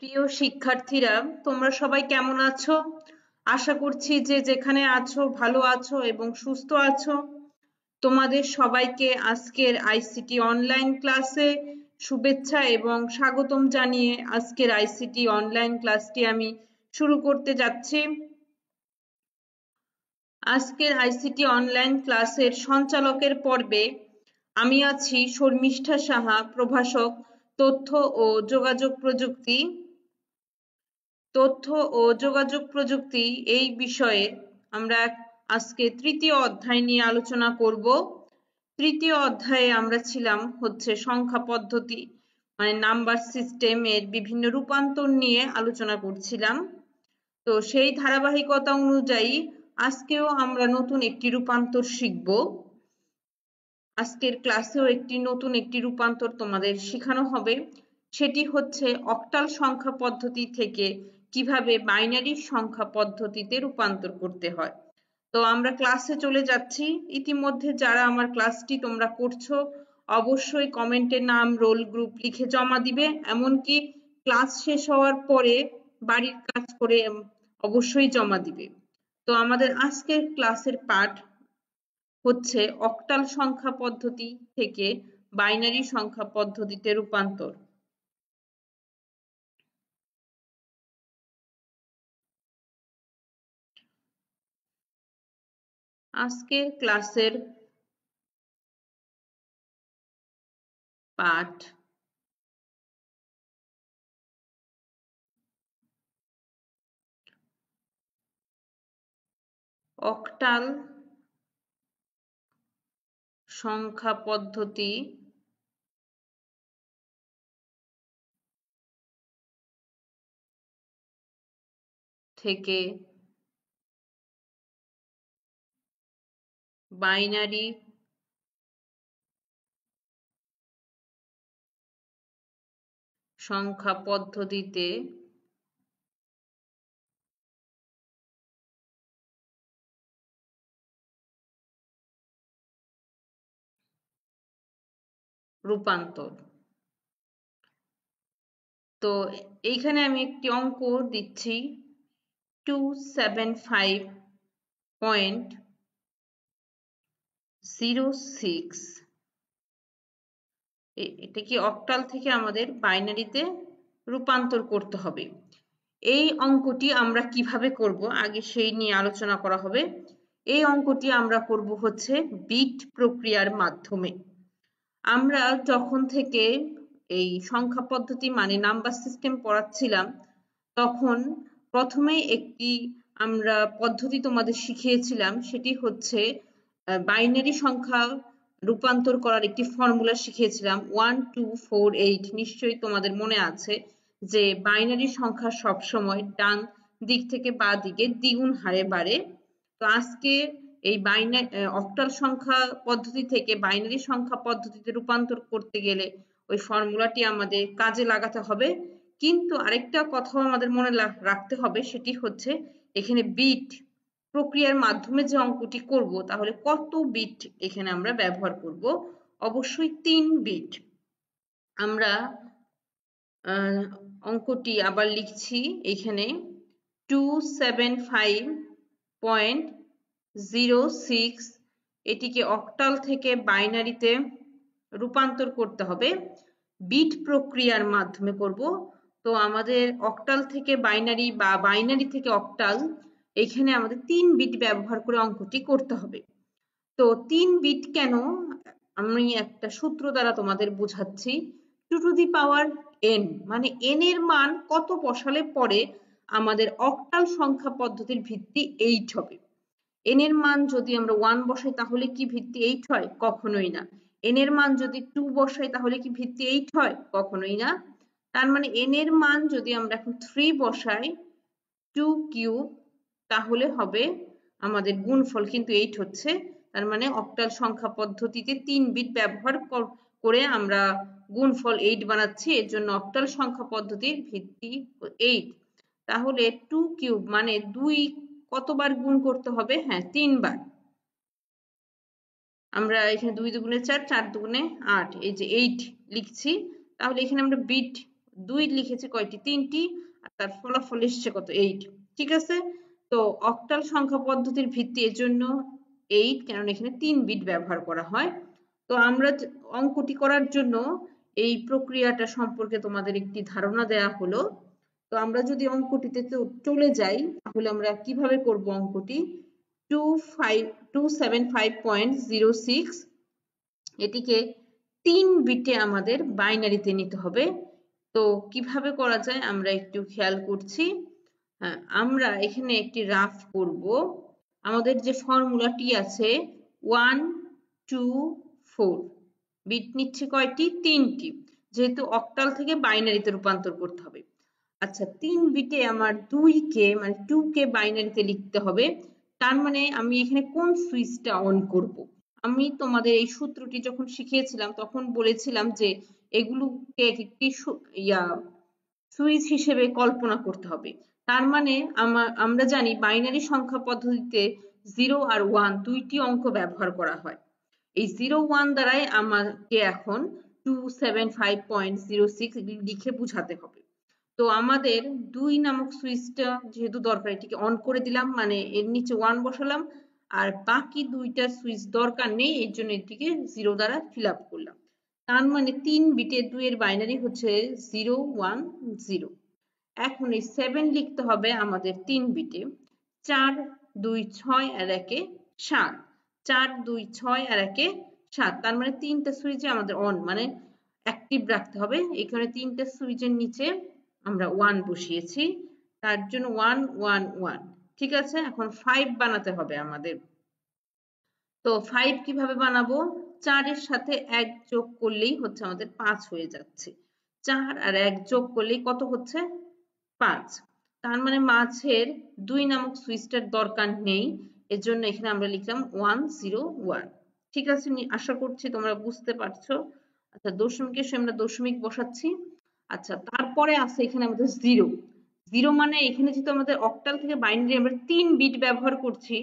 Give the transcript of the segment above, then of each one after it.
প্রিয় শিক্ষার্থীরা, তোমরা সবাই কেমন আছো? আশা করছি যে যেখানে আছো ভালো আছো এবং সুস্থ আছো। তোমাদের সবাইকে আজকের আইসিটি অনলাইন ক্লাসে শুভেচ্ছা এবং স্বাগতম জানিয়ে আজকের আইসিটি অনলাইন ক্লাসটি আমি শুরু করতে যাচ্ছি। আজকের আইসিটি অনলাইন ক্লাসের সঞ্চালকের পর্বে আমি আছি শর্মিষ্ঠা সাহা, প্রভাষক তথ্য ও যোগাযোগ প্রযুক্তি। তথ্য ও যোগাযোগ প্রযুক্তি এই বিষয়ে আমরা আজকে তৃতীয় অধ্যায় নিয়ে আলোচনা করব। তৃতীয় অধ্যায়ে আমরা ছিলাম সংখ্যা পদ্ধতি মানে নাম্বার সিস্টেমের বিভিন্ন রূপান্তর নিয়ে আলোচনা করছিলাম। তো সেই ধারাবাহিকতা অনুযায়ী আজকেও আমরা নতুন একটি রূপান্তর শিখব। আজকের ক্লাসেও নতুন একটি রূপান্তর তোমাদের শেখানো হবে। সেটি হচ্ছে অক্টাল সংখ্যা পদ্ধতি থেকে কিভাবে বাইনারি সংখ্যা পদ্ধতিতে রূপান্তর করতে হয়। তো আমরা ক্লাসে চলে যাচ্ছি। ইতিমধ্যে যারা আমার ক্লাসটি তোমরা করছো অবশ্যই কমেন্টে নাম, রোল, গ্রুপ লিখে জমা দিবে। এমনকি ক্লাস শেষ হওয়ার পরে বাড়ির কাজ করে অবশ্যই জমা দিবে। তো আমাদের আজকের ক্লাসের পাঠ হচ্ছে অক্টাল সংখ্যা পদ্ধতি থেকে বাইনারি সংখ্যা পদ্ধতিতে রূপান্তর। আজকের ক্লাসের পাঠ অক্টাল সংখ্যা পদ্ধতি থেকে বাইনারি সংখ্যা পদ্ধতিতে রূপান্তর। তো এইখানে আমি একটি অঙ্ক দিচ্ছি 275.06। এটা কি অক্টাল থেকে আমাদের বাইনারিতে রূপান্তর করতে হবে। এই অঙ্কটি আমরা কিভাবে করব আগে সেই নিয়ে আলোচনা করা হবে। এই অঙ্কটি আমরা করব বিট প্রক্রিয়ার মাধ্যমে। আমরা যখন থেকে এই সংখ্যা পদ্ধতি মানে নাম্বার সিস্টেম পড়াচ্ছিলাম তখন প্রথমেই একটি আমরা পদ্ধতি তোমাদের শিখিয়েছিলাম, সেটি হচ্ছে বাইনারি সংখ্যা রূপান্তর করার একটি ফর্মুলা শিখিয়েছিলাম 1 2 4 8। নিশ্চয়ই তোমাদের মনে আছে যে বাইনারি সংখ্যা সবসময় ডান দিক থেকে বাঁ দিকে দ্বিগুণ হারে বাড়ে। তো আজকে এই অক্টাল সংখ্যা পদ্ধতি থেকে বাইনারি সংখ্যা পদ্ধতিতে রূপান্তর করতে গেলে ওই ফর্মুলাটি আমাদের কাজে লাগাতে হবে। কিন্তু আরেকটা কথাও আমাদের মনে রাখতে হবে, সেটি হচ্ছে এখানে বিট প্রক্রিয়ার মাধ্যমে যে অঙ্কটি করব তাহলে কত বিট এখানে আমরা ব্যবহার করব? অবশ্যই 3 বিট। আমরা অঙ্কটি আবার লিখছি এখানে 275.06। এটিকে অক্টাল থেকে বাইনারিতে রূপান্তর করতে হবে, বিট প্রক্রিয়ার মাধ্যমে করব। তো আমাদের অক্টাল থেকে বাইনারি বা বাইনারি থেকে অক্টাল এখানে আমাদের 3 বিট ব্যবহার করে অঙ্কটি করতে হবে। তো 3 বিট কেন আমি একটা সূত্র দ্বারা তোমাদের বোঝাচ্ছি। 2 টু দি পাওয়ার n মানে n এর মান কত বসালে পরে আমাদের অক্টাল সংখ্যা পদ্ধতির ভিত্তি 8 হবে। n এর মান যদি আমরা 1 বসাই তাহলে কি ভিত্তি 8 হয়? কখনোই না। n এর মান যদি 2 বসাই তাহলে কি ভিত্তি 8 হয়? কখনোই না। তার মানে n এর মান যদি আমরা এখন 3 বসাই 2 কিউব তাহলে হবে আমাদের গুণফল কিন্তু 8 হচ্ছে। তার মানে অক্টাল সংখ্যা পদ্ধতিতে 3 বিট ব্যবহার করে আমরা গুণফল 8 বানাচ্ছি। এর জন্য অক্টাল সংখ্যা পদ্ধতির ভিত্তি 8। তাহলে 2 কিউব মানে 2 কতবার গুণ করতে হবে? হ্যাঁ, 3 বার। আমরা এখানে 2 দুগুণে 4, 4 দুগুণে 8, এই যে 8 লিখছি। তাহলে এখানে আমরা বিট 2 লিখেছি কয়টি, 3টি, আর তার ফলাফল এসছে কত, 8। ঠিক আছে, তো অক্টাল সংখ্যা পদ্ধতির ভিত্তি এর জন্য 8, কারণ এখানে 3 বিট ব্যবহার করা হয়। তো আমরা অঙ্কটি করার জন্য এই প্রক্রিয়াটা সম্পর্কে তোমাদের একটি ধারণা দেয়া হলো। তো আমরা যদি অঙ্কটিতে চলে যাই, তাহলে আমরা কিভাবে করব অঙ্কটি। 275.06 এটিকে 3 বিটে আমাদের বাইনারিতে নিতে হবে। তো কিভাবে করা যায় আমরা একটু খেয়াল করছি। আমরা এখানে একটি রাফ করব। আমাদের যে ফর্মুলাটি আছে 1 2 4, বিট নিচ্ছে কয়টি, 3টি, যেহেতু অক্টাল থেকে বাইনারিতে রূপান্তর করতে হবে। আচ্ছা, 3 বিটে আমার 2কে মানে 2কে বাইনারিতে লিখতে হবে। তার মানে আমি এখানে কোন সুইচটা অন করব। আমি তোমাদের এই সূত্রটি যখন শিখিয়েছিলাম তখন বলেছিলাম যে এগুলোকে একটি সুইচ হিসেবে কল্পনা করতে হবে। তার মানে আমরা জানি বাইনারি সংখ্যা পদ্ধতিতে 0 আর 1 দুইটি অঙ্ক ব্যবহার করা হয়। এই 0 1 দ্বারাই আমাকে এখন 275.06 লিখে বুঝাতে হবে। তো আমাদের 2 নামক সুইচটা যেহেতু দরকার, এটিকে অন করে দিলাম, মানে এর নিচে 1 বসালাম, আর বাকি দুইটা সুইচ দরকার নেই, এর জন্য এটিকে 0 দ্বারা ফিল আপ করলাম। তার মানে 3 বিটে 2 এর বাইনারি হচ্ছে 0 1 0। এখন এই 7 লিখতে হবে আমাদের 3 বিটে। 4 2 6 আর 1 7, 4 2 6 আর 1 7। তার মানে 3টা সুইচে আমাদের অন মানে অ্যাক্টিভ রাখতে হবে। এখানে 3টা সুইচের নিচে আমরা 1 বসিয়েছি, তার জন্য 1 1 1। ঠিক আছে, এখন 5 বানাতে হবে আমাদের। তো 5 কিভাবে বানাবো, 4 এর সাথে 1 যোগ করলেই হচ্ছে আমাদের 5 হয়ে যাচ্ছে। 4 আর 1 যোগ করলেই কত হচ্ছে, 5। তার মানে মাঝের 2 নামক সুইচটার দরকার নেই, এর জন্য এখানে আমরা লিখলাম 1 0 1। ঠিক আছে, আশা করছি তোমরা বুঝতে পারছো। আচ্ছা, দশমিকের সময় আমরা দশমিক বসাচ্ছি। আচ্ছা, তারপরে আছে এখানে আমাদের 0। 0 মানে এখানে যেহেতু আমাদের অক্টাল থেকে বাইনারি আমরা 3 বিট ব্যবহার করছি,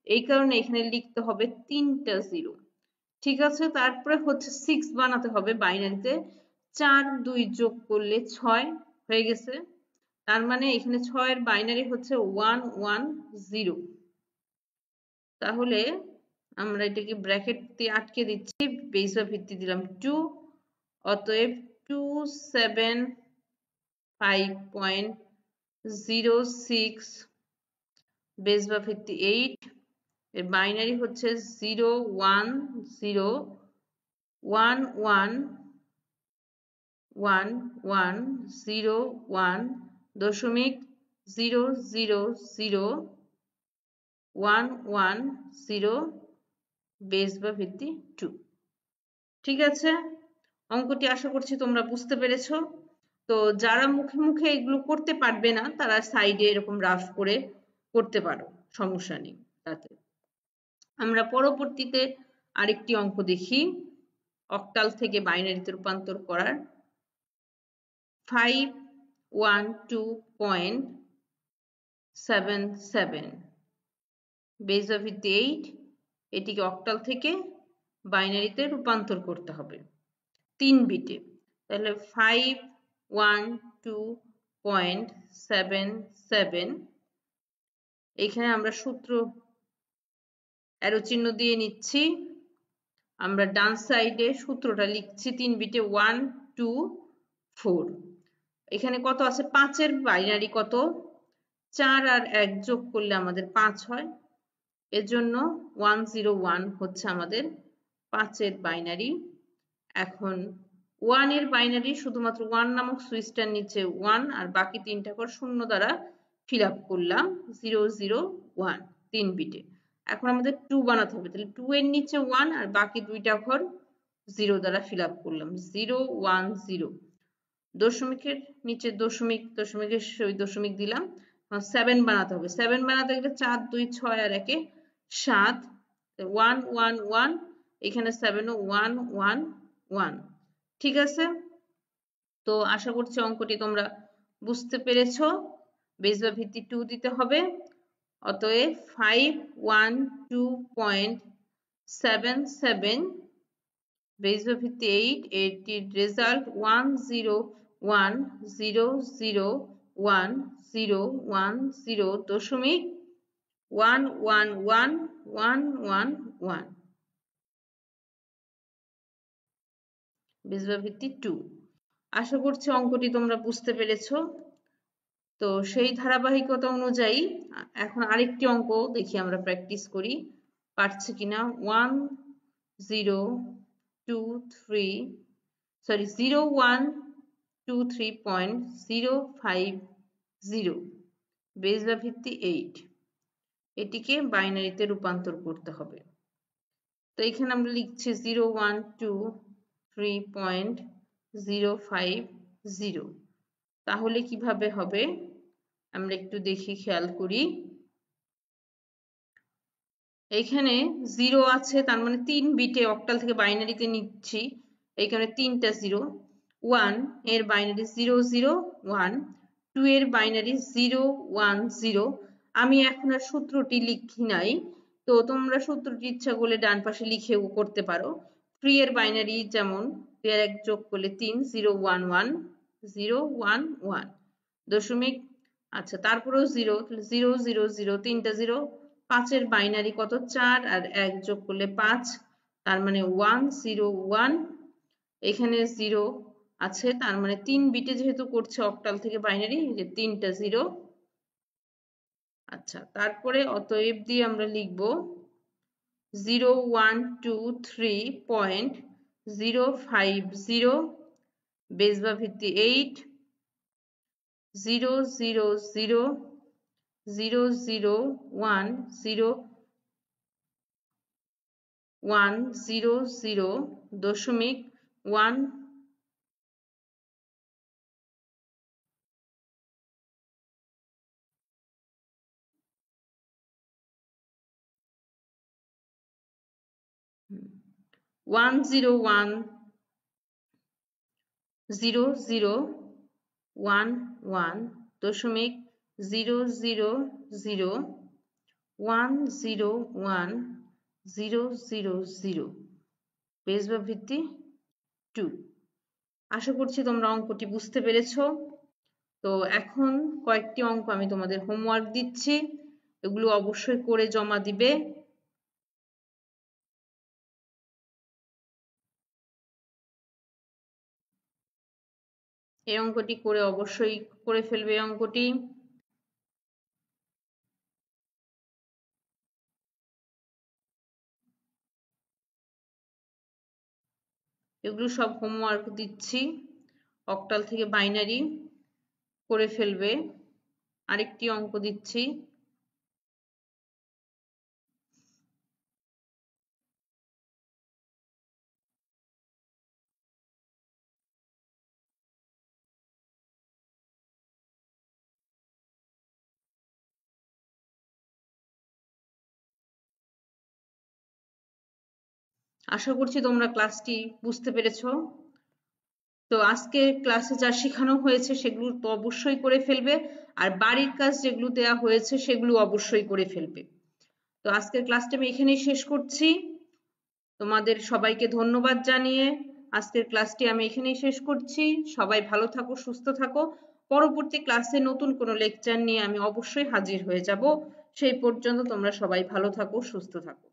এই কারণে এখানে লিখতে হবে 3টা 0। ঠিক আছে, তারপরে হচ্ছে 6 বানাতে হবে বাইনারিতে। 4 2 যোগ করলে 6 হয়ে গেছে। তার মানে এখানে 6 এর বাইনারি হচ্ছে 1 1 0। তাহলে আমরা এটাকে ব্র্যাকেট দিয়ে আটকে দিচ্ছি, বেস বা ভিত্তি দিলাম 2, অতএব 275.06 বেস বা ভিত্তি 8, এর বাইনারি হচ্ছে 0 1 0 1 1 1 1 0 1 দশমিক 0 0 0 1 1 0 বেস বা ভিত্তি 2। ঠিক আছে, অঙ্কটি আশা করছি তোমরা বুঝতে পেরেছো। তো যারা মুখে মুখে এগুলো করতে পারবে না, তারা সাইডে এরকম রাফ করে করতে পারো, সমস্যা নেই তাতে। আমরা পরবর্তীতে আরেকটি অঙ্ক দেখি অক্টাল থেকে বাইনারিতে রূপান্তর করার। 512.77 বেস বা ভিত্তি 8, এটিকে অক্টাল থেকে বাইনারিতে রূপান্তর করতে হবে 3 বিটে। তাহলে 512.77, এখানে আমরা সূত্র অ্যারো চিহ্ন দিয়ে নিচ্ছি। আমরা ডান সাইডে সূত্রটা লিখছি 3 বিটে 1 2 4। এখানে কত আছে, 5 এর বাইনারি কত, 4 আর 1 যোগ করলে আমাদের 5 হয়, এর জন্য 101 হচ্ছে আমাদের 5 এর বাইনারি। এখন 1 এর বাইনারি শুধুমাত্র 1 নামক সুইচটার নিচে 1 আর বাকি 3টা ঘর 0 দ্বারা ফিল আপ করলাম 0 0 1 3 বিটে। এখন আমাদের 2 বানাতে হবে, তাহলে 2 এর নিচে 1 আর বাকি 2টা ঘর 0 দ্বারা ফিল আপ করলাম 0 1 0। দশমিকের নিচে দশমিক, দশমিকের ওই দশমিক দিলাম। 7 বানাতে হবে, 7 বানাতে গেলে 4 2 6 আর 1 7 1 1 1, এখানে 7 ও 1 1 1। ঠিক আছে, তো আশা করছি অঙ্কটি তোমরা বুঝতে পেরেছো। বেস বা ভিত্তি 2 দিতে হবে, অতএব 512.77 বেস বা ভিত্তি 8, এটির রেজাল্ট 10 100101010.1111111 বেজবা ভিত্তি 2। আশা করছি অঙ্কটি তোমরা বুঝতে পেরেছো। তো সেই ধারাবাহিকতা অনুযায়ী এখন আরেকটি অঙ্ক দেখি আমরা প্র্যাকটিস করি, পারছি কিনা। 0123.050 বেজ বা ভিত্তি 8, এটিকে বাইনারিতে রূপান্তর করতে হবে। তো এখানে আমরা লিখছি 0123.050। তাহলে কিভাবে হবে আমরা একটু দেখি, খেয়াল করি। এখানে 0 আছে, তার মানে 3 বিটে অক্টাল থেকে বাইনারিতে নিচ্ছি, এখানে 3টা 0। 1 এর বাইনারি 001, 2 এর বাইনারি 010। আমি এখন আর সূত্রটি লিখি নাই, তো তোমরা সূত্রটি ইচ্ছা করলে ডান পাশে লিখেও করতে পারো। 3 এর বাইনারি যেমন 2 এর 1 যোগ করলে 3, 011 দশমিক। আচ্ছা, তারপরেও 0, 000, 3টা 0। 5 এর বাইনারি কত? 4, আর 1 যোগ করলে 5, তার মানে 101। এখানে 0 আছে, তার মানে 3 বিটে যেহেতু করছে অক্টাল থেকে বাইনারি, যে 3টা 0। আচ্ছা, তারপরে অতএব দিয়ে আমরা লিখব 0123.050 বেজ বা ভিত্তি 8, 000000100.1। One zero one zero zero one one দশমিক 001010000 বেজ বা ভিত্তি 2। আশা করছি তোমরা অঙ্কটি বুঝতে পেরেছো। তো এখন কয়েকটি অঙ্ক আমি তোমাদের হোমওয়ার্ক দিচ্ছি, এগুলো অবশ্যই করে জমা দিবে। এই অঙ্কটি করে অবশ্যই করে ফেলবে এই অঙ্কটি। এগুলো সব হোমওয়ার্ক দিচ্ছি, অক্টাল থেকে বাইনারি করে ফেলবে। আরেকটি অঙ্ক দিচ্ছি, আশা করছি তোমরা ক্লাসটি বুঝতে পেরেছো। তো আজকে ক্লাসে যা শেখানো হয়েছে সেগুলো তো অবশ্যই করে ফেলবে, আর বাড়ির কাজ যেগুলো দেওয়া হয়েছে সেগুলো অবশ্যই করে ফেলবে। তো আজকের ক্লাসটা আমি এখানেই শেষ করছি। তোমাদের সবাইকে ধন্যবাদ জানিয়ে আজকের ক্লাসটি আমি এখানেই শেষ করছি। সবাই ভালো থাকো, সুস্থ থাকো। পরবর্তী ক্লাসে নতুন কোনো লেকচার নিয়ে আমি অবশ্যই হাজির হয়ে যাব। সেই পর্যন্ত তোমরা সবাই ভালো থাকো, সুস্থ থাকো।